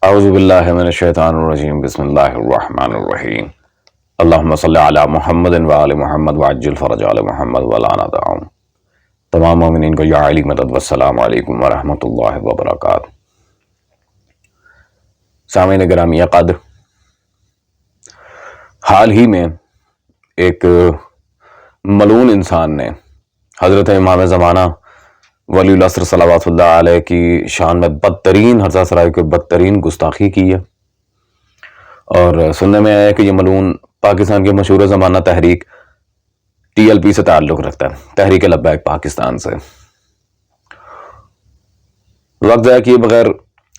اعوذ باللہ من الشیطان الرجیم بسم اللہ الرحمن الرحیم اللہم صلی علی محمد وآل محمد وعجل فرج آل محمد ولانا دعاؤں۔ تمام مومنین کو یا علی مدد والسلام علیکم ورحمۃ اللہ وبرکاتہ۔ سامعین گرامی قدر، حال ہی میں ایک ملعون انسان نے حضرت امام زمانہ ولی العصر صلوات اللہ علیہ کی شان میں بدترین حضرت سرائی کو بدترین گستاخی کی ہے، اور سننے میں آیا ہے کہ یہ ملعون پاکستان کے مشہور زمانہ تحریک TLP سے تعلق رکھتا ہے، تحریک لبیک پاکستان سے۔ وقت ضائع کیے بغیر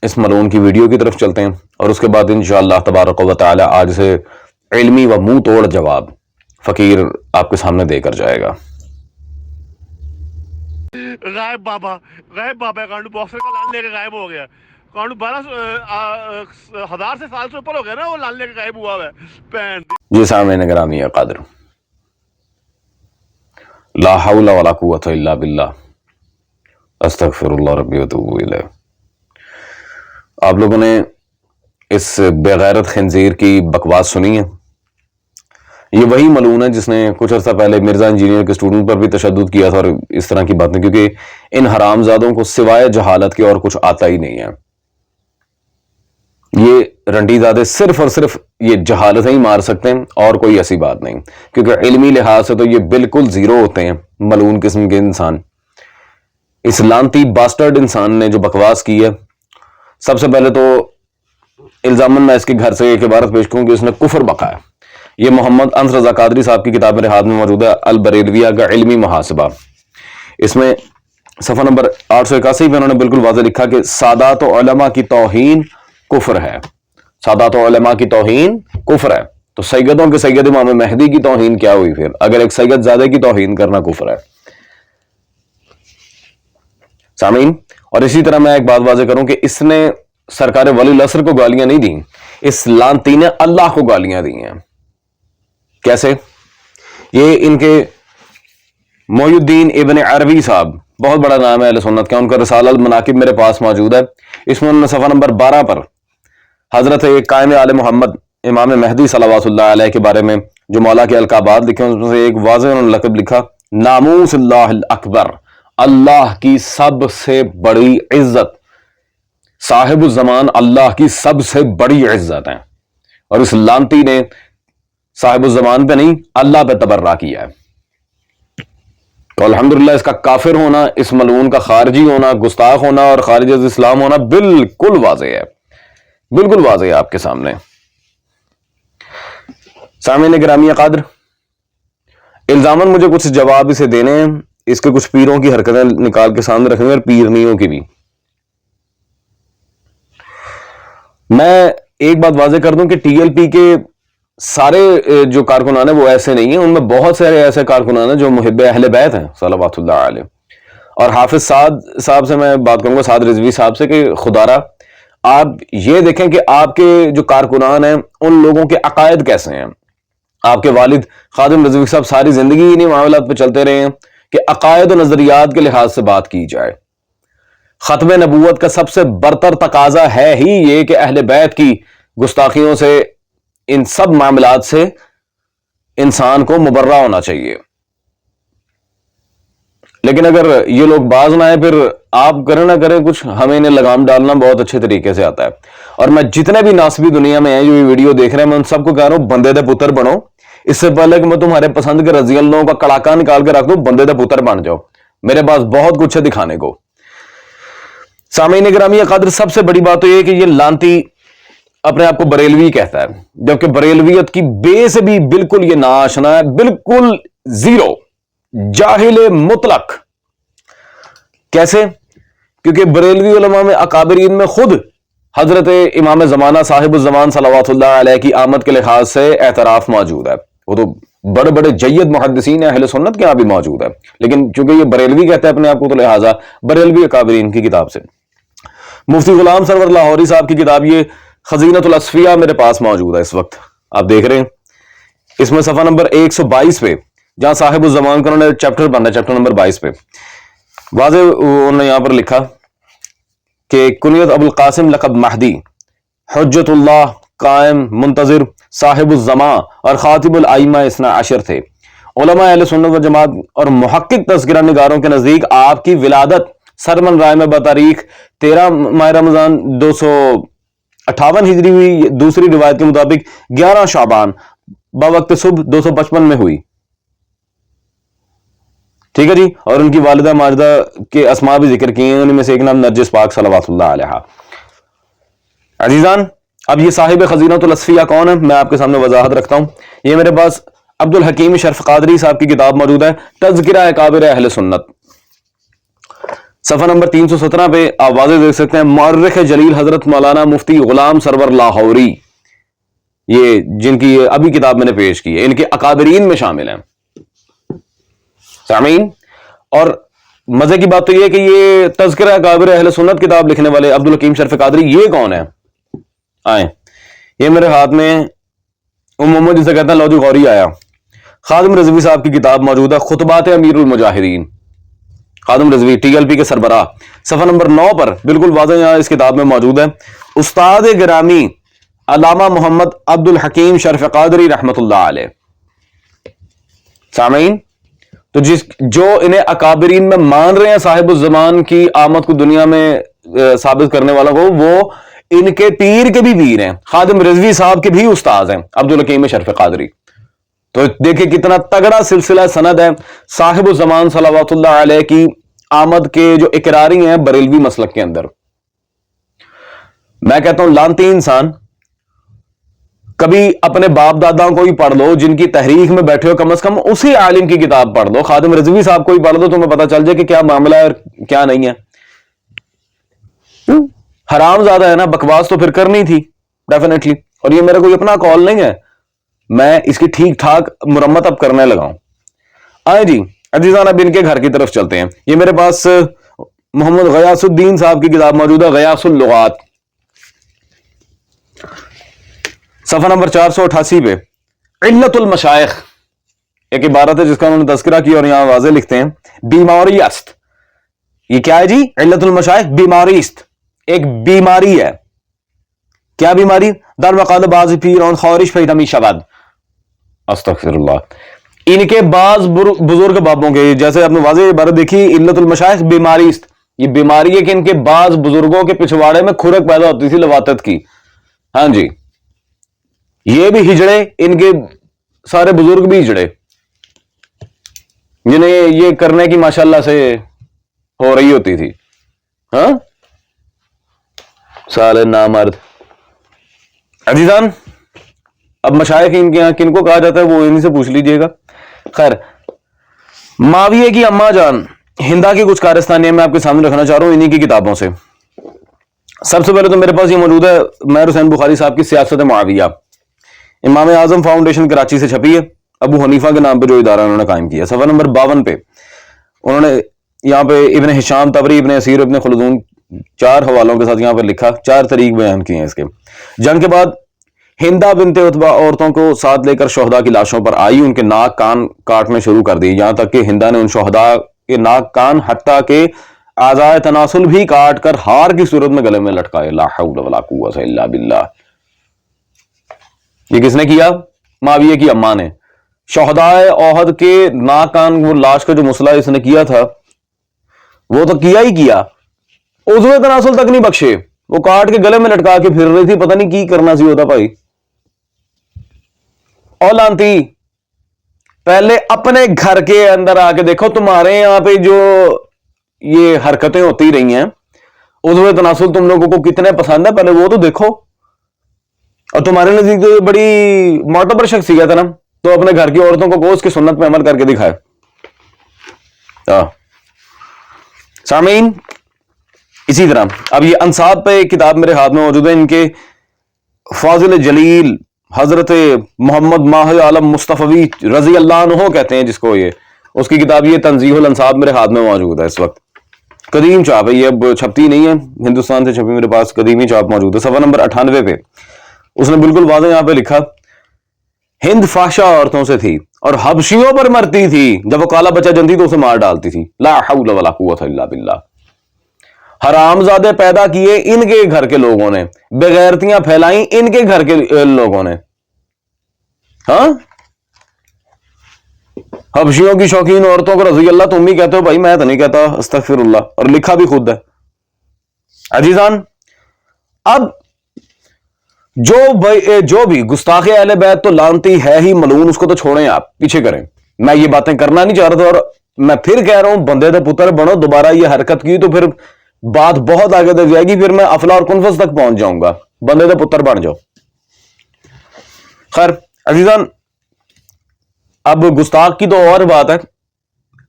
اس ملعون کی ویڈیو کی طرف چلتے ہیں، اور اس کے بعد انشاءاللہ تبارک و تعالی آج سے علمی و منہ توڑ جواب فقیر آپ کے سامنے دے کر جائے گا۔ غائب بابا کانڈو باکسر کا لال لے کے غائب ہو گیا۔ کانڈو 12,000 سے سال سے اوپر ہو گیا نا، وہ لال لے کے غائب ہوا ہے پین۔ جی سامعین گرامی قدر، لا حول ولا قوت الا باللہ، استغفر اللہ ربی واتوب الیہ۔ آپ لوگوں نے اس بے غیرت خنزیر کی بکواس سنی ہے؟ یہ وہی ملعون ہے جس نے کچھ عرصہ پہلے مرزا انجینئر کے اسٹوڈنٹ پر بھی تشدد کیا تھا اور اس طرح کی باتیں، کیونکہ ان حرام زادوں کو سوائے جہالت کے اور کچھ آتا ہی نہیں ہے۔ یہ رنڈی زادے صرف اور صرف یہ جہالتیں ہی مار سکتے ہیں، اور کوئی ایسی بات نہیں، کیونکہ علمی لحاظ سے تو یہ بالکل زیرو ہوتے ہیں ملعون قسم کے انسان۔ اس لانتی باسٹرڈ انسان نے جو بکواس کی ہے، سب سے پہلے تو الزاماً میں اس کے گھر سے ایک عبارت پیش کروں کہ اس نے کفر بکا ہے۔ یہ محمد انس رضا قادری صاحب کی کتاب میرے ہاتھ میں موجود ہے، البریلویہ کا علمی محاسبہ۔ اس میں صفحہ نمبر 881 پہ انہوں نے بالکل واضح لکھا کہ سادات علماء کی توہین کفر ہے۔ سادات علماء کی توہین کفر ہے، تو سیدوں کے سید امام مہدی کی توہین کیا ہوئی پھر، اگر ایک سید زادے کی توہین کرنا کفر ہے؟ سامعین، اور اسی طرح میں ایک بات واضح کروں کہ اس نے سرکار ولی العصر کو گالیاں نہیں دیں، اس لعنتی نے اللہ کو گالیاں دی ہیں۔ کیسے؟ یہ ان کے محی الدین ابن عربی صاحب، بہت بڑا نام ہے اہل سنت کا، ان کا رسالہ المناقب میرے پاس موجود ہے۔ اس میں انہوں نے صفحہ نمبر 12 پر حضرت قائم آل محمد امام مہدی صلوات اللہ علیہ کے بارے میں جو مولا کے القابات لکھے ہیں، اس میں سے ایک واضح انہوں نے لقب لکھا، ناموس اللہ الاکبر، اللہ کی سب سے بڑی عزت، صاحب الزمان اللہ کی سب سے بڑی عزت ہے، اور اس لانتی نے صاحب الزمان پہ نہیں اللہ پہ تبرہ کیا ہے۔ تو الحمدللہ اس کا کافر ہونا، اس ملعون کا خارجی ہونا، گستاخ ہونا اور خارج از اسلام ہونا بالکل واضح ہے، بالکل واضح ہے آپ کے سامنے۔ سامعین گرامی قدر، الزاماً مجھے کچھ جواب اسے دینے ہیں، اس کے کچھ پیروں کی حرکتیں نکال کے سامنے رکھیں گے اور پیرنیوں کی بھی۔ میں ایک بات واضح کر دوں کہ TLP کے سارے جو کارکنان ہیں وہ ایسے نہیں ہیں، ان میں بہت سارے ایسے کارکنان ہیں جو محب اہل بیت ہیں صلوات اللہ علیہ۔ اور حافظ سعد صاحب سے میں بات کروں گا، سعد رضوی صاحب سے، کہ خدا را آپ یہ دیکھیں کہ آپ کے جو کارکنان ہیں ان لوگوں کے عقائد کیسے ہیں۔ آپ کے والد خادم رضوی صاحب ساری زندگی انہیں معاملات پہ چلتے رہے ہیں کہ عقائد و نظریات کے لحاظ سے بات کی جائے۔ ختم نبوت کا سب سے برتر تقاضا ہے ہی یہ کہ اہل بیت کی گستاخیوں سے، ان سب معاملات سے انسان کو مبرہ ہونا چاہیے۔ لیکن اگر یہ لوگ باز نہ آئے، پھر آپ کریں نہ کریں کچھ، ہمیں انہیں لگام ڈالنا بہت اچھے طریقے سے آتا ہے۔ اور میں جتنے بھی ناسبی دنیا میں ہیں جو یہ ویڈیو دیکھ رہے ہیں، میں ان سب کو کہہ رہا ہوں بندے دے پتر بنو۔ اس سے پہلے کہ میں تمہارے پسند کے رضی اللہ کا کڑاکا نکال کے رکھ دوں، بندے دے پتر بن جاؤ، میرے پاس بہت کچھ ہے دکھانے کو۔ سامعین گرامی قدر، سب سے بڑی بات تو یہ کہ یہ لانتی اپنے آپ کو بریلوی کہتا ہے، جبکہ بریلویت کی بے سے بھی بالکل یہ ناآشنا ہے، بالکل زیرو، جاہل مطلق۔ کیسے؟ کیونکہ بریلوی علماء میں اکابرین میں خود حضرت امام زمانہ صاحب الزمان صلوات اللہ علیہ کی آمد کے لحاظ سے اعتراف موجود ہے۔ وہ تو بڑے بڑے جید محدثین اہل سنت کے یہاں بھی موجود ہے، لیکن چونکہ یہ بریلوی کہتا ہے اپنے آپ کو، تو لہٰذا بریلوی اکابرین کی کتاب سے۔ مفتی غلام سرور لاہوری صاحب کی کتاب یہ خزینۃ الاصفیاء میرے پاس موجود ہے، اس وقت آپ دیکھ رہے ہیں۔ اس میں صفحہ نمبر 122 پہ، جہاں صاحب الزمان کا انہوں نے چیپٹر بنا ہے، چیپٹر نمبر 22 پہ واضح انہوں نے یہاں پر لکھا کہ کنیت ابو القاسم لقب مہدی हुज्जतुल्लाह, कायम, मुंतजिर, साहिबुज़्ज़मा और खातिबुल आइम्मा इस्ना अशर थे। उलमा अहले सुन्नत व जमात और मुहक्किक तज़किरा निगारों के नज़दीक आपकी विलादत सरमन राय में बतारीख 13 माह रमज़ान 258 हिजरी हुई। दूसरी रिवायत के मुताबिक 11 शाबान बवक्त सुबह 255 में हुई। ठीक है जी। और उनकी वालिदा माजिदा के अस्मा भी जिक्र किए हैं, उनमें से एक नाम नरजिस पाक सल्लल्लाहु अलैहा। अजीजान, अब ये साहिब खजीनतुल असफिया कौन है, मैं आपके सामने वजाहत रखता हूं। ये मेरे पास अब्दुल हकीम शर्फ कादरी साहब की किताब मौजूद है, तज़किरा अकाबिर अहले सुन्नत, सफ़ा नंबर 317 पे आप वाज़े देख सकते हैं। मुअर्रिख जलील हजरत मौलाना मुफ्ती गुलाम सरवर लाहौरी, ये जिनकी अभी किताब मैंने पेश की है, इनके अकाबरीन में शामिल हैं सामीन। और मजे की बात तो ये है कि ये तज़किरा अकाबिर अहले सुन्नत किताब लिखने वाले अब्दुल हकीम शर्फ कादरी ये कौन है? आए, ये मेरे हाथ में उम्मुम्मन जिसे कहते हैं लौजी गौरी आया, खादिम रज़वी साहब की किताब मौजूद है, खुतबात अमीरुल मुजाहिदीन, खादिम रज़वी TLP के सरबराह, सफ़ा नंबर 9 पर बिल्कुल वाज़ह यहाँ इस किताब में मौजूद है। उस्ताद गिरामी अल्लामा मोहम्मद अब्दुल हकीम शर्फ कादरी रहमतुल्लाह अलैह। सामीन, तो जो इन्हें अकाबरीन में मान रहे हैं, साहिबुज़ ज़मान की आमद को दुनिया में साबित करने वाला को, वो इनके पीर के भी पीर हैं, खादिम रिजवी साहब के भी उस्ताद हैं, अब्दुल हकीम शर्फ कादरी। तो देखिए कितना तगड़ा सिलसिला सनद है साहिबुज़ ज़मान सल्लल्लाहु अलैहि की आमद के जो इकरारी हैं बरेलवी मसलक के अंदर। मैं कहता हूं लानती इंसान, कभी अपने बाप दादाओं को ही पढ़ लो जिनकी तहरीक में बैठे हो, कम से कम उसी आलिम की किताब पढ़ लो, खादिम रिजवी साहब को ही पढ़ लो, तुम्हें पता चल जाए कि क्या मामला है और क्या नहीं है। हराम ज्यादा है ना, बकवास तो फिर करनी थी डेफिनेटली। और ये मेरा कोई अपना कॉल नहीं है, मैं इसकी ठीक ठाक मुरम्मत अब करने लगा हूं। आए जी अजीजान, अब इनके घर की तरफ चलते हैं। ये मेरे पास मोहम्मद गयासुद्दीन साहब की किताब मौजूद है, गयासुल लुगात, सफा नंबर 488 पे। इल्लतुल मशाइख एक इबारत है जिसका उन्होंने तज़किरा किया और यहां वाज़े लिखते हैं, बीमारी अस्त। ये क्या है जी? इल्लतुल मशाइख बीमारी अस्त, एक बीमारी है। क्या बीमारी? दर वक़ाद बाज़ पीर और ख़ारिज फैदमी शबाद, अस्तग़फिरुल्लाह। इनके बाज बुजुर्ग बाबों के, जैसे आपने वाज़े इबारत देखी, इल्लतुल मशाइख बीमारी अस्त, ये बीमारी है कि इनके बाज बुजुर्गों के पिछवाड़े में खुरक पैदा होती थी लवातत की। हाँ जी, ये भी हिजड़े, इनके सारे बुजुर्ग भी हिजड़े, जिन्हें ये करने की माशाल्लाह से हो रही होती थी। हाँ, साले नामर्द। अजीजान, अब मशाइख इनके यहां किनको कहा जाता है वो इन्हीं से पूछ लीजिएगा। खैर, माविये की अम्मा जान हिंदा की कुछ कारस्तानियां मैं आपके सामने रखना चाह रहा हूं इन्हीं की किताबों से। सबसे पहले तो मेरे पास ये मौजूद है महर हुसैन बुखारी साहब की सियासत मुआविया, इमाम आजम फाउंडेशन कराची से छपी है, अबू हनीफा के नाम पे जो इदारा उन्होंने कायम किया। सफा नंबर 52 पे उन्होंने यहाँ पे इब्न हिशाम तबरी, इब्न असीर, इब्न खुलदून 4 हवालों के साथ यहाँ पर लिखा, 4 तरीक बयान किए हैं इसके। जंग के बाद हिंदा बिनते उतबा औरतों को साथ लेकर शोहदा की लाशों पर आई, उनके नाक कान काटने शुरू कर दी, यहां तक कि हिंदा ने उन शोहदा के नाक कान हत्ता के आज़ाए तनासुल भी काट कर हार की सूरत में गले में लटकाए। ला हौला वला कुव्वता इल्ला बिल्लाह। ये किसने किया? माविये की अम्मा ने। शोहदाए ओहद के नाक कान, वो लाश का जो मसला इसने किया था वो तो किया ही किया, उज़्वे तनासुल तक नहीं बख्शे, वो काट के गले में लटका के फिर रही थी, पता नहीं की करना सी होता भाई। औलांती, पहले अपने घर के अंदर आके देखो, तुम्हारे यहां पे जो ये हरकतें होती रही हैं, उज़्वे तनासुल तुम लोगों को कितने पसंद है पहले वो तो देखो। और तुम्हारे नजदीक तो बड़ी मोतबर शख्सियत है ना, तो अपने घर की औरतों को गोश्त की सुन्नत पे अमल करके दिखाए। सामीन, इसी तरह अब ये अंसाब पे एक किताब मेरे हाथ में मौजूद है, इनके फाजिल जलील हजरत मोहम्मद माह आलम मुस्तफवी रजी अल्लाह अन्हु कहते हैं जिसको, ये उसकी किताब ये तंजीहुल अंसाब मेरे हाथ में मौजूद है इस वक्त। कदीम चाप है ये, अब छपती नहीं है, हिंदुस्तान से छपी मेरे पास कदीमी चाप मौजूद है। सफा नंबर 98 पे उसने बिल्कुल वाज़ेह यहां पे लिखा, हिंद फाशा औरतों से थी और हबशियों पर मरती थी, जब वो काला बच्चा जनती तो उसे मार डालती थी। ला हौला वला कुव्वता इल्ला बिल्लाह। हरामजादे पैदा किए इनके घर के लोगों ने, बेगैरतियां फैलाई इनके घर के लोगों ने। हाँ, हबशियों की शौकीन औरतों को रज़ी अल्लाह तुम भी कहते हो, भाई मैं तो नहीं कहता, अस्तगफिरुल्लाह, और लिखा भी खुद है। अजीजान, अब जो भी गुस्ताखे अहले बैत तो लानती है ही, मलून, उसको तो छोड़ें, आप पीछे करें। मैं ये बातें करना नहीं चाह रहा था, और मैं फिर कह रहा हूं बंदे दे पुत्र बनो। दोबारा ये हरकत की तो फिर बात बहुत आगे तक जाएगी, फिर मैं अफला और कुनफस तक पहुंच जाऊंगा। बंदे दे पुत्र बन जाओ। खैर अजीजान, अब गुस्ताख की तो और बात है,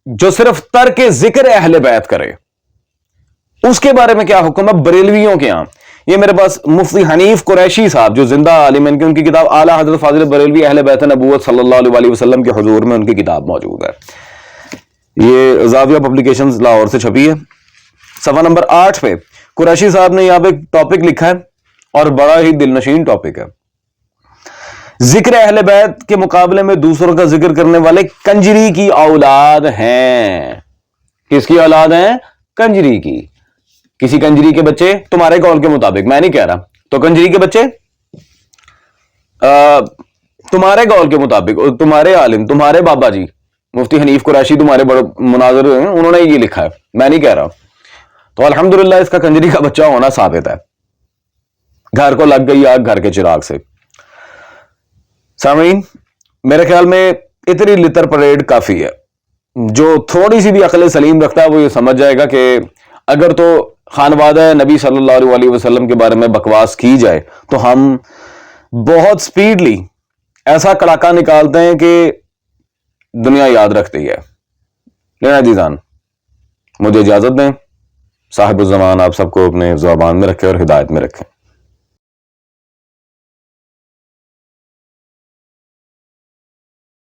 जो सिर्फ तर्क जिक्र अहले बैत करे उसके बारे में क्या हुक्म है बरेलवियों के यहां। ये मेरे पास मुफ्ती हनीफ कुरैशी साहब जो जिंदा आलिम, इनकी उनकी किताब आला हजरत फाजिल बरेलवी अहले बैत नबूवत सल्लल्लाहु अलैहि वसल्लम के हुजूर में उनकी किताब मौजूद है। ये जाविया पब्लिकेशंस लाहौर से छपी है। सफा नंबर 8 पे कुरैशी साहब ने यहां पे टॉपिक लिखा है, और बड़ा ही दिलनशीन टॉपिक है। जिक्र अहले बैत के मुकाबले में दूसरों का जिक्र करने वाले कंजरी की औलाद हैं। किसकी औलाद हैं? कंजरी की। किसी कंजरी के बच्चे, तुम्हारे कौल के मुताबिक, मैं नहीं कह रहा, तो कंजरी के बच्चे तुम्हारे कौल के मुताबिक, तुम्हारे आलिम, तुम्हारे बाबा जी मुफ्ती हनीफ कुरैशी, तुम्हारे बड़े मुनाज़िर हैं, उन्होंने ये लिखा है, मैं नहीं कह रहा। तो अल्हम्दुलिल्लाह इसका कंजरी का बच्चा होना साबित है। घर को लग गई आग घर के चिराग से। सामीन, मेरे ख्याल में इतनी लितर परेड काफी है। जो थोड़ी सी भी अक्ल सलीम रखता है वो ये समझ जाएगा कि अगर तो खानवादा नबी सल्लल्लाहु अलैहि वसल्लम के बारे में बकवास की जाए तो हम बहुत स्पीडली ऐसा कड़ाका निकालते हैं कि दुनिया याद रखती है। लेना जीजान, मुझे इजाजत दें। साहिब ज़मान आप सबको अपने ज़ुबान में रखे और हिदायत में रखें।